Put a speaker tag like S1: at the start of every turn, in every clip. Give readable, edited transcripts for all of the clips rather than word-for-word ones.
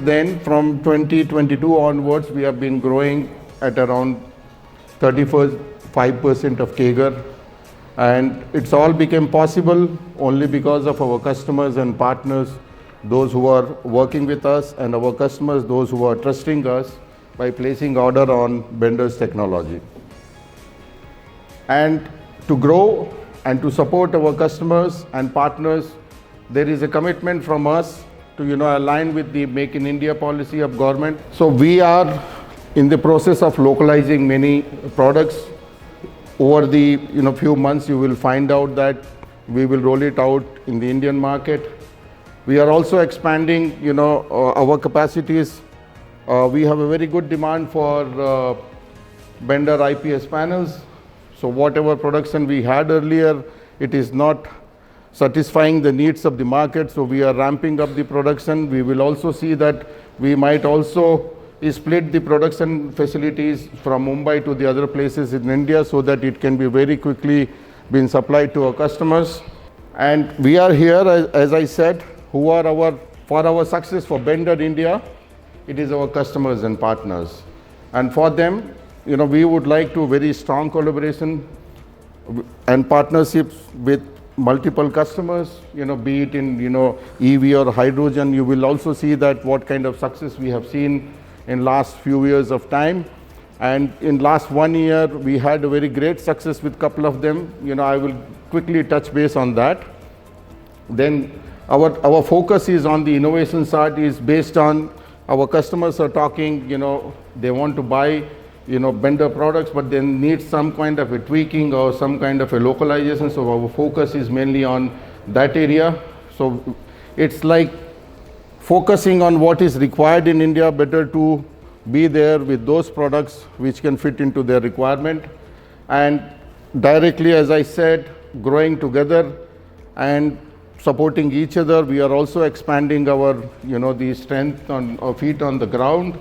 S1: then, from 2022 onwards, we have been growing at around 35% of CAGR. And it's all became possible only because of our customers and partners, those who are working with us, and our customers, those who are trusting us by placing order on Bendors technology. And to grow and to support our customers and partners, there is a commitment from us to align with the Make in India policy of government. So we are in the process of localizing many products. Over the few months, you will find out that we will roll it out in the Indian market. We are also expanding our capacities. We have a very good demand for Bender IPS panels. So whatever production we had earlier, it is not satisfying the needs of the market. So we are ramping up the production. We will also see that we might also split the production facilities from Mumbai to the other places in India so that it can be very quickly being supplied to our customers. And we are here, as I said, for our success for Bender India, it is our customers and partners. And for them, we would like to very strong collaboration and partnerships with multiple customers, be it in EV or hydrogen. You will also see that what kind of success we have seen in last few years of time. And in last 1 year, we had a very great success with couple of them. I will quickly touch base on that. Then our focus is on the innovation side, is based on our customers are talking, they want to buy Bender products, but they need some kind of a tweaking or some kind of a localization. So our focus is mainly on that area. So it's like focusing on what is required in India, better to be there with those products which can fit into their requirement. And directly, as I said, growing together and supporting each other. We are also expanding our, the strength on our feet on the ground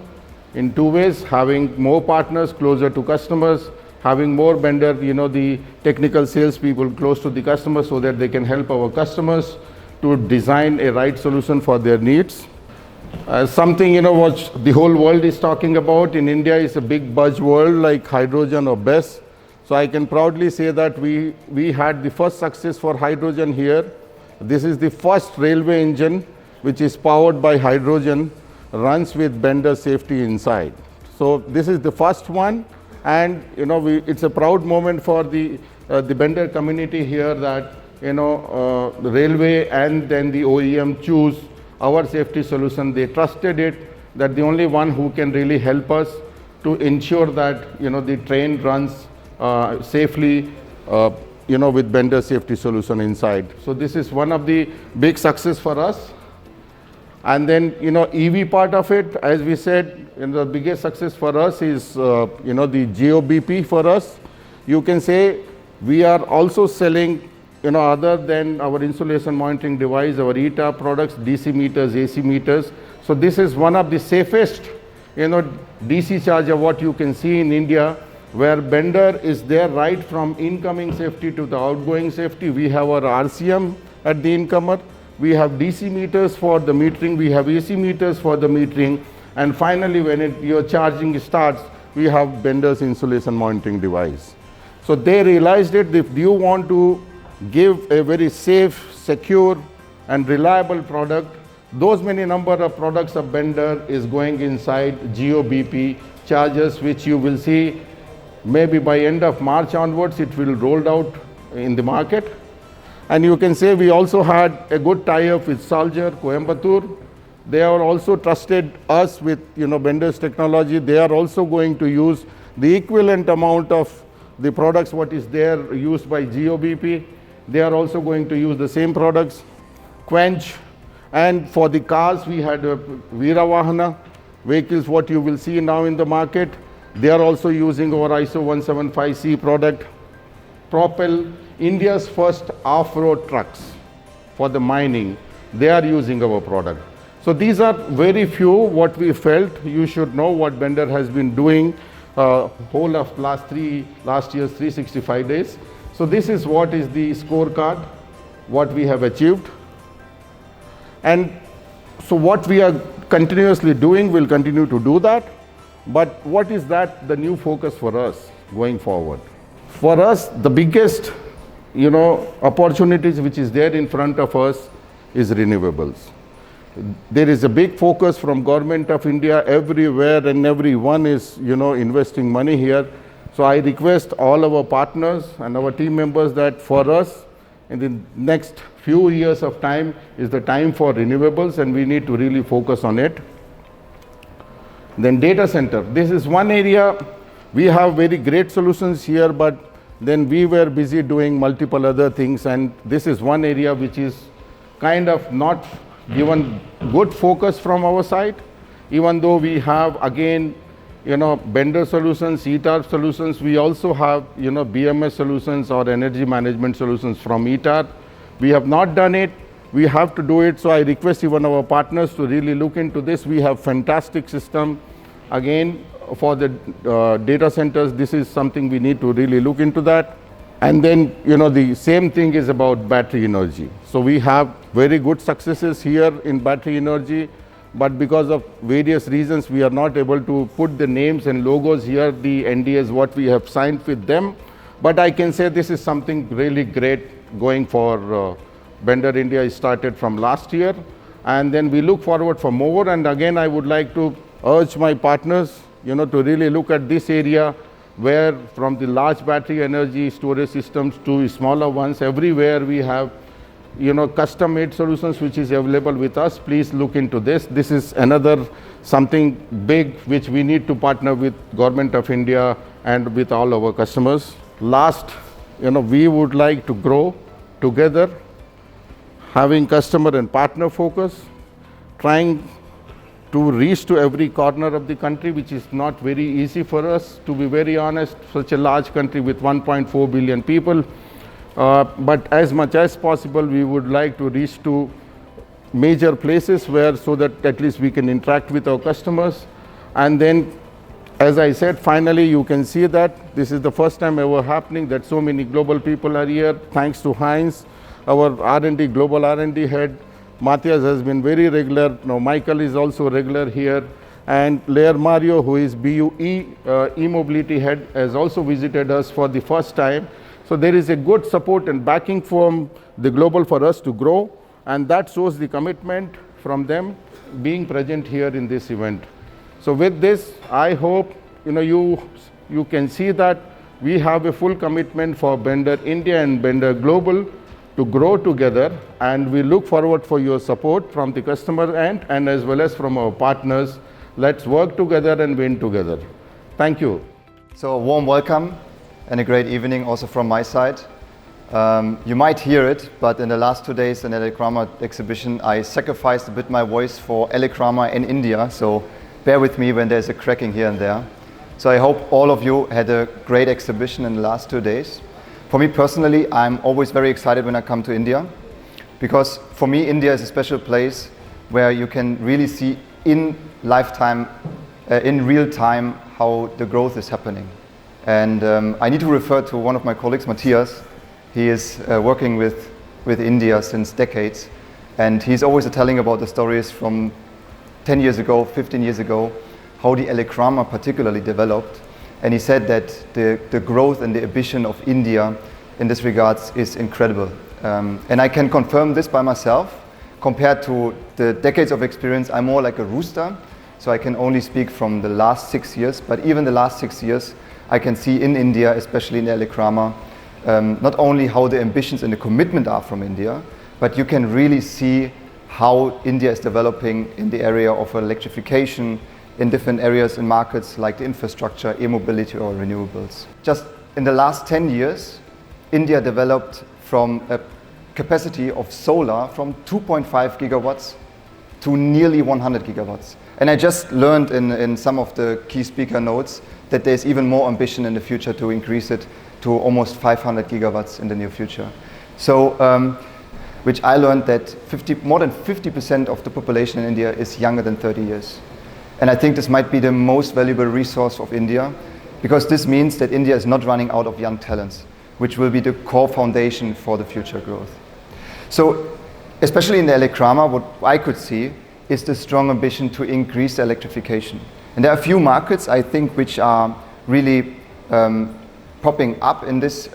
S1: in two ways: having more partners closer to customers, having more Bender, the technical salespeople close to the customer so that they can help our customers to design a right solution for their needs. Something what the whole world is talking about in India is a big buzzword like hydrogen or BESS. So I can proudly say that we had the first success for hydrogen here. This is the first railway engine which is powered by hydrogen, runs with Bender safety inside. So this is the first one, and it's a proud moment for the Bender community here that the railway and then the OEM choose our safety solution. They trusted it, that the only one who can really help us to ensure that the train runs safely with Bender safety solution inside. So this is one of the big success for us. And then EV part of it, as we said, the biggest success for us is the GOBP for us. You can say we are also selling other than our insulation monitoring device, our ETA products, DC meters, AC meters. So this is one of the safest, DC charger what you can see in India, where Bender is there right from incoming safety to the outgoing safety. We have our RCM at the incomer. We have DC meters for the metering. We have AC meters for the metering. And finally, when your charging starts, we have Bender's insulation monitoring device. So they realized it. If you want to give a very safe, secure, and reliable product, those many number of products of Bender is going inside GOBP chargers, which you will see maybe by end of March onwards, it will rolled out in the market. And you can say we also had a good tie-up with Soldier, Coimbatore. They are also trusted us with Bender's technology. They are also going to use the equivalent amount of the products what is there used by GOBP. They are also going to use the same products. Quench, and for the cars we had Veeravahana vehicles what you will see now in the market. They are also using our ISO 175C product. Propel, India's first off-road trucks for the mining, they are using our product. So these are very few what we felt you should know what Bender has been doing whole of last year's 365 days. So this is what is the scorecard, what we have achieved. And so what we are continuously doing, we'll continue to do that. But what is that the new focus for us going forward? For us, the biggest, opportunities which is there in front of us is renewables. There is a big focus from Government of India everywhere, and everyone is, investing money here. So I request all our partners and our team members that for us, in the next few years of time is the time for renewables, and we need to really focus on it. Then data center. This is one area we have very great solutions here, but then we were busy doing multiple other things, and this is one area which is kind of not given good focus from our side, even though we have again, Bendor solutions, ETAR solutions. We also have, BMS solutions or energy management solutions from ETAR. We have not done it. We have to do it. So I request even our partners to really look into this. We have fantastic system. Again, for the data centers, this is something we need to really look into that. And then, the same thing is about battery energy. So we have very good successes here in battery energy, but because of various reasons, we are not able to put the names and logos here, the NDAs, what we have signed with them. But I can say this is something really great going for Bendor India. Started from last year, and then we look forward for more. And again, I would like to urge my partners, to really look at this area, where from the large battery energy storage systems to smaller ones, everywhere we have, custom made solutions which is available with us. Please look into this. This is another something big which we need to partner with Government of India and with all our customers. Last, we would like to grow together, having customer and partner focus, trying to reach to every corner of the country, which is not very easy for us, to be very honest, such a large country with 1.4 billion people. But as much as possible, we would like to reach to major places so that at least we can interact with our customers. And then, as I said, finally, you can see that this is the first time ever happening that so many global people are here. Thanks to Heinz, our R&D, global R&D head. Matthias has been very regular. Now Michael is also regular here. And Lair Mario, who is BUE e-mobility head, has also visited us for the first time. So there is a good support and backing from the global for us to grow. And that shows the commitment from them being present here in this event. So with this, I hope you can see that we have a full commitment for Bendor India and Bendor Global to grow together, and we look forward for your support from the customer end and as well as from our partners. Let's work together and win together. Thank you.
S2: So a warm welcome and a great evening also from my side. You might hear it, but in the last 2 days in the Elecrama exhibition, I sacrificed a bit my voice for Elecrama in India, so bear with me when there's a cracking here and there. So I hope all of you had a great exhibition in the last 2 days. For me personally, I'm always very excited when I come to India, because for me, India is a special place where you can really see in lifetime, in real time, how the growth is happening. And I need to refer to one of my colleagues, Matthias. He is working with India since decades, and he's always telling about the stories from 10 years ago, 15 years ago, how the Elecrama particularly developed. And he said that the growth and the ambition of India in this regards is incredible. And I can confirm this by myself. Compared to the decades of experience, I'm more like a rooster. So I can only speak from the last 6 years. But even the last 6 years, I can see in India, especially in Elecrama, not only how the ambitions and the commitment are from India, but you can really see how India is developing in the area of electrification, in different areas and markets like the infrastructure, e-mobility or renewables. Just in the last 10 years, India developed from a capacity of solar from 2.5 gigawatts to nearly 100 gigawatts. And I just learned in some of the key speaker notes that there's even more ambition in the future to increase it to almost 500 gigawatts in the near future. So, which I learned that more than 50% of the population in India is younger than 30 years. And I think this might be the most valuable resource of India, because this means that India is not running out of young talents, which will be the core foundation for the future growth. So, especially in the Elecrama, what I could see is the strong ambition to increase the electrification. And there are a few markets, I think, which are really popping up in this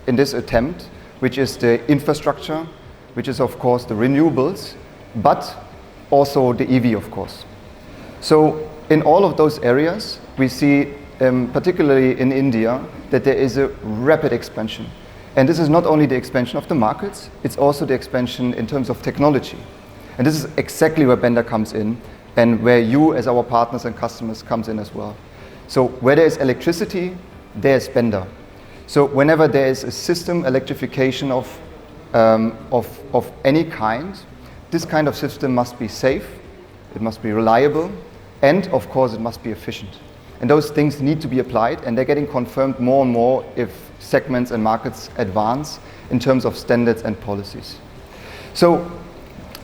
S2: attempt, which is the infrastructure, which is of course the renewables, but also the EV, of course. So in all of those areas, we see, particularly in India, that there is a rapid expansion. And this is not only the expansion of the markets, it's also the expansion in terms of technology. And this is exactly where Bender comes in, and where you as our partners and customers comes in as well. So where there is electricity, there's Bender. So whenever there is a system electrification of any kind, this kind of system must be safe, it must be reliable, and of course it must be efficient. And those things need to be applied, and they're getting confirmed more and more if segments and markets advance in terms of standards and policies. So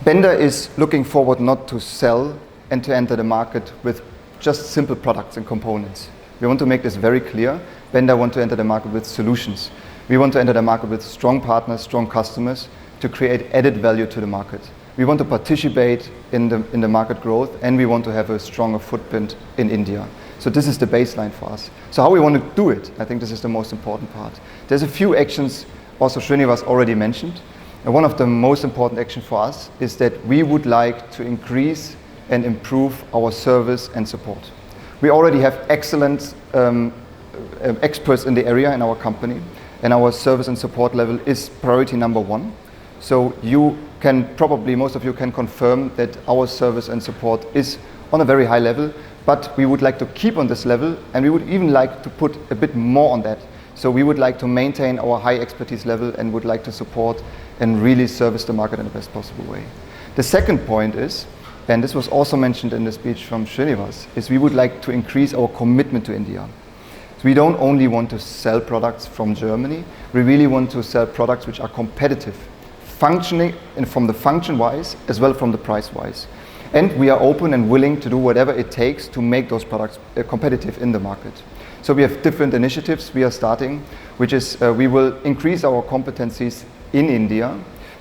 S2: Bender is looking forward not to sell and to enter the market with just simple products and components. We want to make this very clear. Bender want to enter the market with solutions. We want to enter the market with strong partners, strong customers to create added value to the market. We want to participate in the market growth, and we want to have a stronger footprint in India. So this is the baseline for us. So how we want to do it, I think this is the most important part. There's a few actions also Srinivas already mentioned. And one of the most important actions for us is that we would like to increase and improve our service and support. We already have excellent experts in the area in our company, and our service and support level is priority number one. So you can probably, most of you can confirm that our service and support is on a very high level, but we would like to keep on this level, and we would even like to put a bit more on that. So we would like to maintain our high expertise level and would like to support and really service the market in the best possible way. The second point is, and this was also mentioned in the speech from Srinivas, is we would like to increase our commitment to India. So we don't only want to sell products from Germany, we really want to sell products which are competitive, functioning and from the function wise as well from the price wise. And we are open and willing to do whatever it takes to make those products competitive in the market. So we have different initiatives we are starting, which is we will increase our competencies in India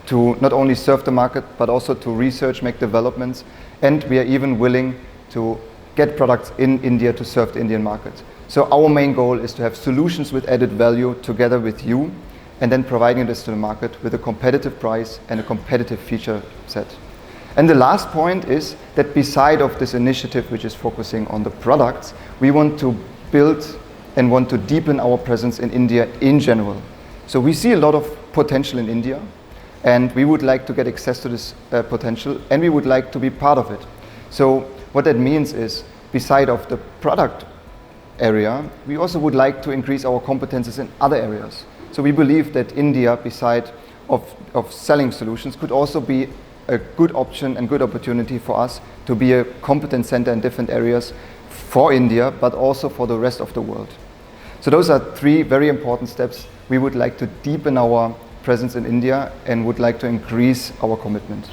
S2: to not only serve the market, but also to research, make developments, and we are even willing to get products in India to serve the Indian market. So our main goal is to have solutions with added value together with you, and then providing this to the market with a competitive price and a competitive feature set. And the last point is that beside of this initiative, which is focusing on the products, we want to build and want to deepen our presence in India in general. So we see a lot of potential in India, and we would like to get access to this potential, and we would like to be part of it. So what that means is, beside of the product area, we also would like to increase our competences in other areas. So we believe that India, beside of selling solutions, could also be a good option and good opportunity for us to be a competence center in different areas for India, but also for the rest of the world. So those are three very important steps. We would like to deepen our presence in India and would like to increase our commitment.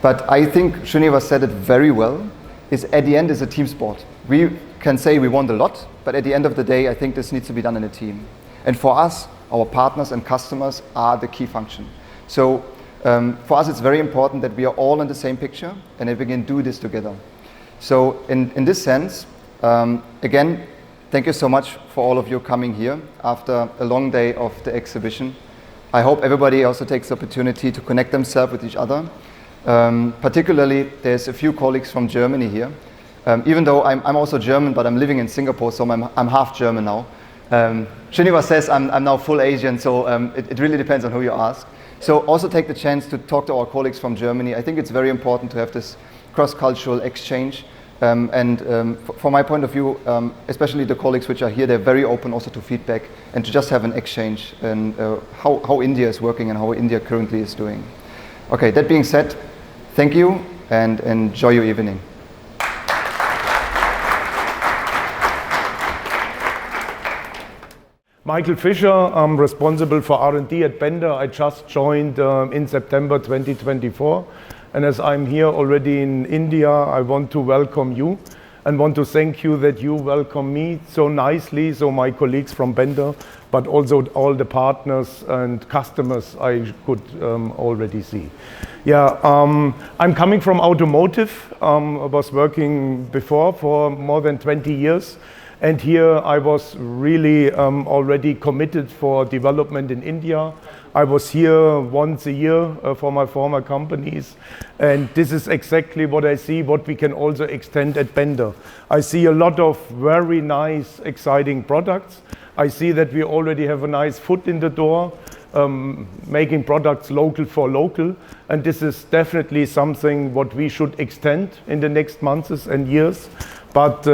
S2: But I think Srinivas said it very well, is at the end is a team sport. We can say we want a lot, but at the end of the day, I think this needs to be done in a team. And for us, our partners and customers are the key function. So for us, it's very important that we are all in the same picture and that we can do this together. So in this sense, again, thank you so much for all of you coming here after a long day of the exhibition. I hope everybody also takes the opportunity to connect themselves with each other. Particularly, there's a few colleagues from Germany here. Even though I'm also German, but I'm living in Singapore, so I'm half German now. Srinivas says I'm now full Asian, so it really depends on who you ask. So also take the chance to talk to our colleagues from Germany. I think it's very important to have this cross-cultural exchange. From my point of view, especially the colleagues which are here, they're very open also to feedback and to just have an exchange and how India is working and how India currently is doing. Okay, that being said, thank you and enjoy your evening.
S3: Michael Fischer, I'm responsible for R&D at Bender. I just joined in September 2024. And as I'm here already in India, I want to welcome you and want to thank you that you welcome me so nicely, so my colleagues from Bender, but also all the partners and customers I could already see. Yeah, I'm coming from automotive. I was working before for more than 20 years. And here I was really already committed for development in India. I was here once a year for my former companies. And this is exactly what I see, what we can also extend at Bender. I see a lot of very nice, exciting products. I see that we already have a nice foot in the door, making products local for local. And this is definitely something what we should extend in the next months and years. But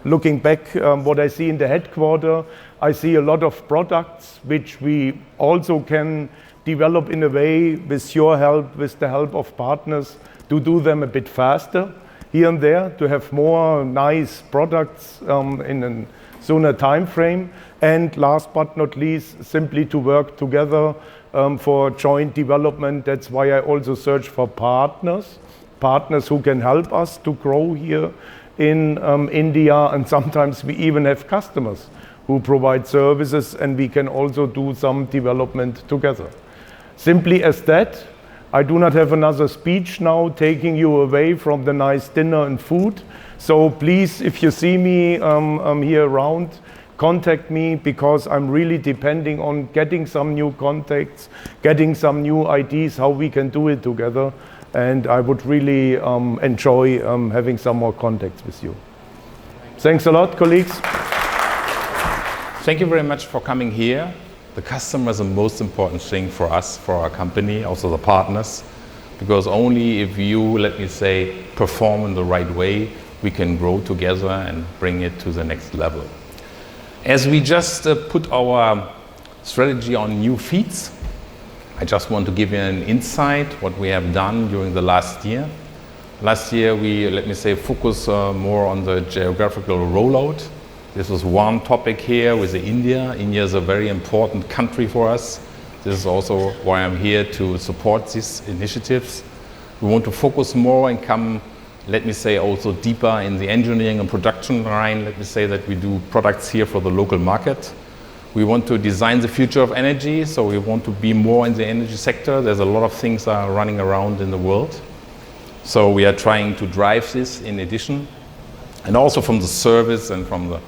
S3: looking back, what I see in the headquarters, I see a lot of products which we also can develop in a way with your help, with the help of partners, to do them a bit faster here and there, to have more nice products in a sooner time frame. And last but not least, simply to work together for joint development. That's why I also search for partners who can help us to grow here in India, and sometimes we even have customers who provide services, and we can also do some development together. Simply as that, I do not have another speech now taking you away from the nice dinner and food. So please, if you see me here around, contact me, because I'm really depending on getting some new contacts, getting some new ideas how we can do it together. And I would really enjoy having some more contacts with you. Thanks a lot, colleagues.
S4: Thank you very much for coming here. The customer is the most important thing for us, for our company, also the partners, because only if you, let me say, perform in the right way, we can grow together and bring it to the next level. As we just put our strategy on new feet, I just want to give you an insight what we have done during the last year. Last year we, let me say, focus more on the geographical rollout. This was one topic here with India. India is a very important country for us. This is also why I'm here to support these initiatives. We want to focus more and come, let me say, also deeper in the engineering and production line. Let me say that we do products here for the local market. We want to design the future of energy, so we want to be more in the energy sector. There's a lot of things are running around in the world. So we are trying to drive this in addition. And also from the service and from the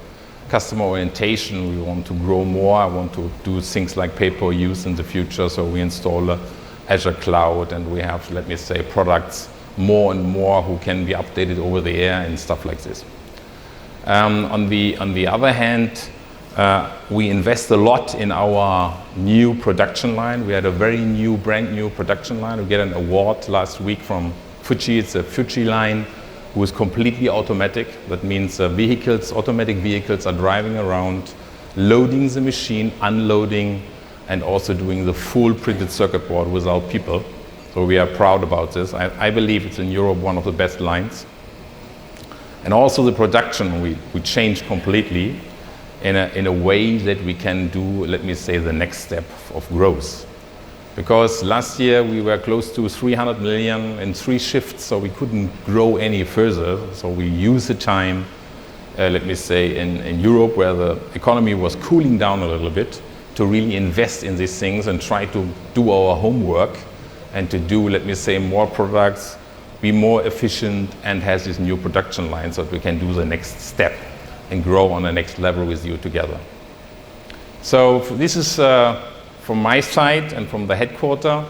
S4: customer orientation, we want to grow more. I want to do things like pay-per-use in the future. So we install Azure Cloud, and we have, let me say, products more and more who can be updated over the air and stuff like this. On the other hand, we invest a lot in our new production line. We had a very brand new production line. We get an award last week from Fuji. It's a Fuji line who is completely automatic. That means automatic vehicles are driving around, loading the machine, unloading, and also doing the full printed circuit board without people. So we are proud about this. I believe it's in Europe one of the best lines. And also the production, we changed completely in a way that we can do, let me say, the next step of growth. Because last year we were close to 300 million in 3 shifts, so we couldn't grow any further. So we used the time, let me say, in Europe, where the economy was cooling down a little bit, to really invest in these things and try to do our homework and to do, let me say, more products, be more efficient, and has this new production line so that we can do the next step and grow on the next level with you together. So this is from my side and from the headquarters,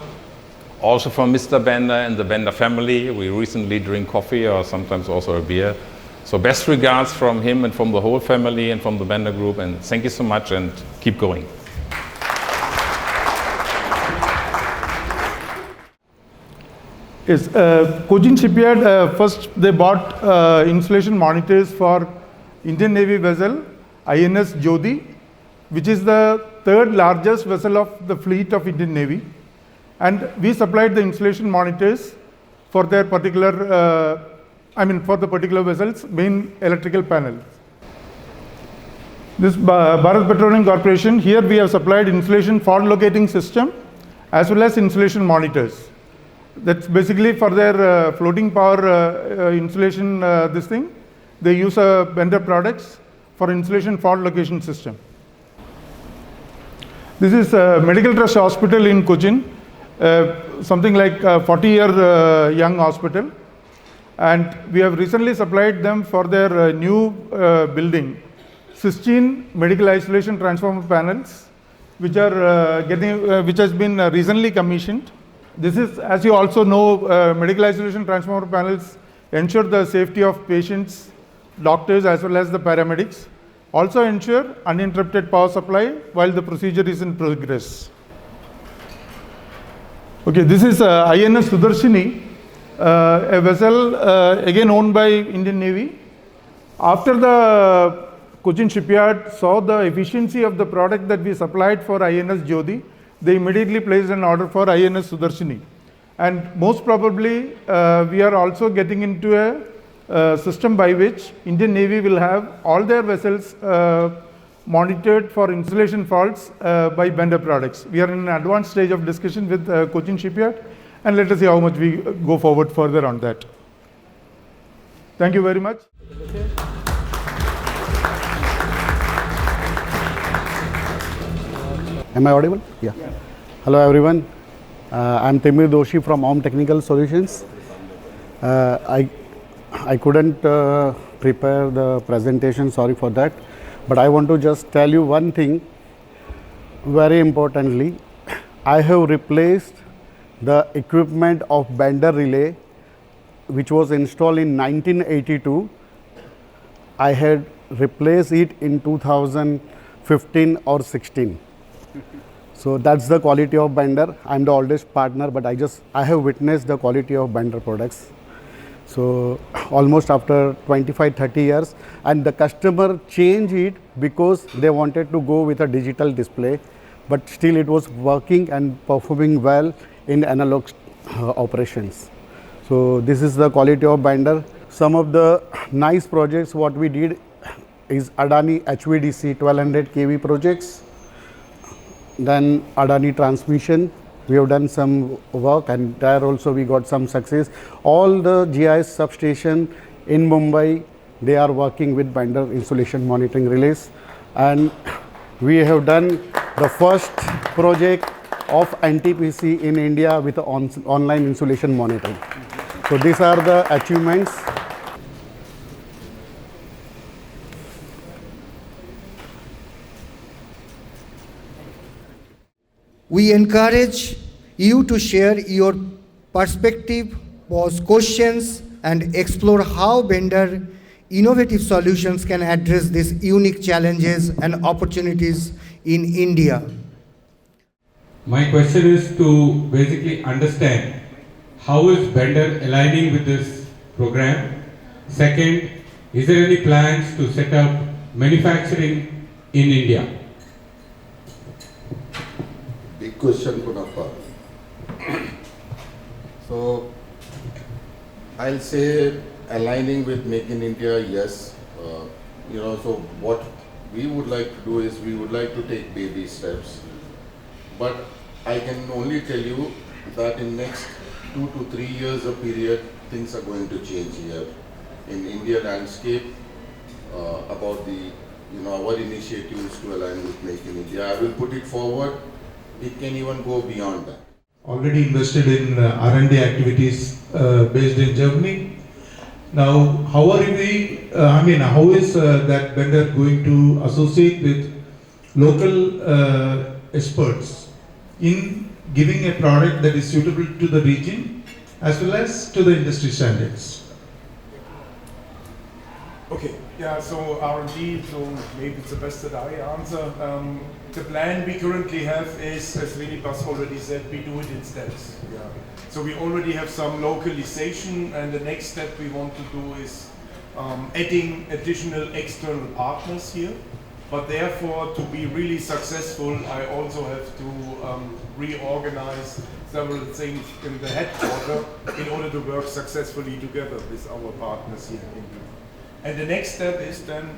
S4: also from Mr. Bender and the Bender family. We recently drink coffee or sometimes also a beer. So best regards from him and from the whole family and from the Bender Group, and thank you so much and keep going.
S5: Yes, Cochin Shipyard, first they bought installation monitors for Indian Navy vessel INS Jodhi, which is the 3rd largest vessel of the fleet of Indian Navy. And we supplied the installation monitors for their particular, for the particular vessel's main electrical panel. This Bharat Petroleum Corporation, here we have supplied installation fault locating system as well as installation monitors. That's basically for their floating power installation, this thing. they use Bender products for insulation fault location system. This is Medical Trust Hospital in Cochin, something like 40-year young hospital. And we have recently supplied them for their new building, 16 medical isolation transformer panels, which are which has been recently commissioned. This is, as you also know, medical isolation transformer panels ensure the safety of patients, doctors, as well as the paramedics. Also ensure uninterrupted power supply while the procedure is in progress. Okay, this is INS Sudarshini, a vessel again owned by Indian Navy. After the Cochin shipyard saw the efficiency of the product that we supplied for INS Jyoti, they immediately placed an order for INS Sudarshini. And most probably, we are also getting into a system by which Indian Navy will have all their vessels monitored for insulation faults by Bender products. We are in an advanced stage of discussion with Cochin shipyard, and let us see how much we go forward further on that. Thank you very much.
S6: Am I audible? Yeah. Hello everyone. I'm Timir Doshi from Om Technical Solutions. I couldn't prepare the presentation, sorry for that. But I want to just tell you one thing, very importantly. I have replaced the equipment of Bender relay, which was installed in 1982. I had replaced it in 2015 or 16. So that's the quality of Bender. I'm the oldest partner, but I have witnessed the quality of Bender products. So almost after 25-30 years, and the customer changed it because they wanted to go with a digital display, but still it was working and performing well in analog operations. So this is the quality of Bender. Some of the nice projects what we did is Adani HVDC 1200 kV projects. Then Adani transmission, we have done some work, and there also we got some success. All the GIS substation in Mumbai, they are working with Bender insulation monitoring relays. And we have done the first project of NTPC in India with online insulation monitoring. So these are the achievements.
S7: We encourage you to share your perspective, pose questions, and explore how Bender innovative solutions can address these unique challenges and opportunities in India.
S8: My question is to basically understand how is Bender aligning with this program? Second, is there any plans to set up manufacturing in India?
S1: Big question, Kunappa. So, I'll say aligning with Make in India, yes. So what we would like to do is we would like to take baby steps. But I can only tell you that in next 2 to 3 years of period, things are going to change here in India landscape about the our initiatives to align with Make in India. I will put it forward. It can even go beyond that.
S9: Already invested in R&D activities based in Germany. Now, how are we? How is that Bender going to associate with local experts in giving a product that is suitable to the region as well as to the industry standards?
S3: Okay, yeah, so R&D, so maybe it's the best that I answer. The plan we currently have is, as Vinibas already said, we do it in steps. Yeah. So we already have some localization, and the next step we want to do is adding additional external partners here. But therefore, to be really successful, I also have to reorganize several things in the headquarters in order to work successfully together with our partners here in India. And the next step is then,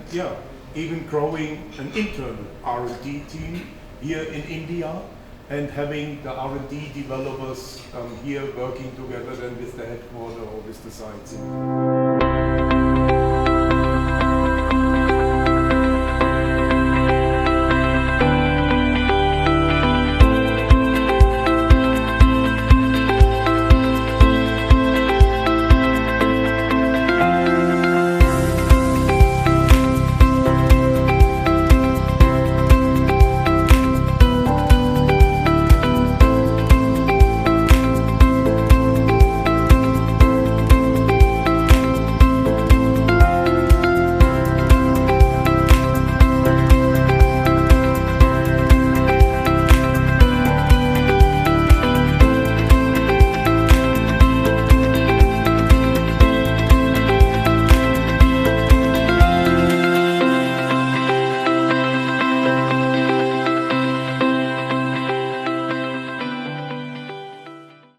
S3: even growing an internal R&D team here in India and having the R&D developers here working together then with the headquarters or with the sites.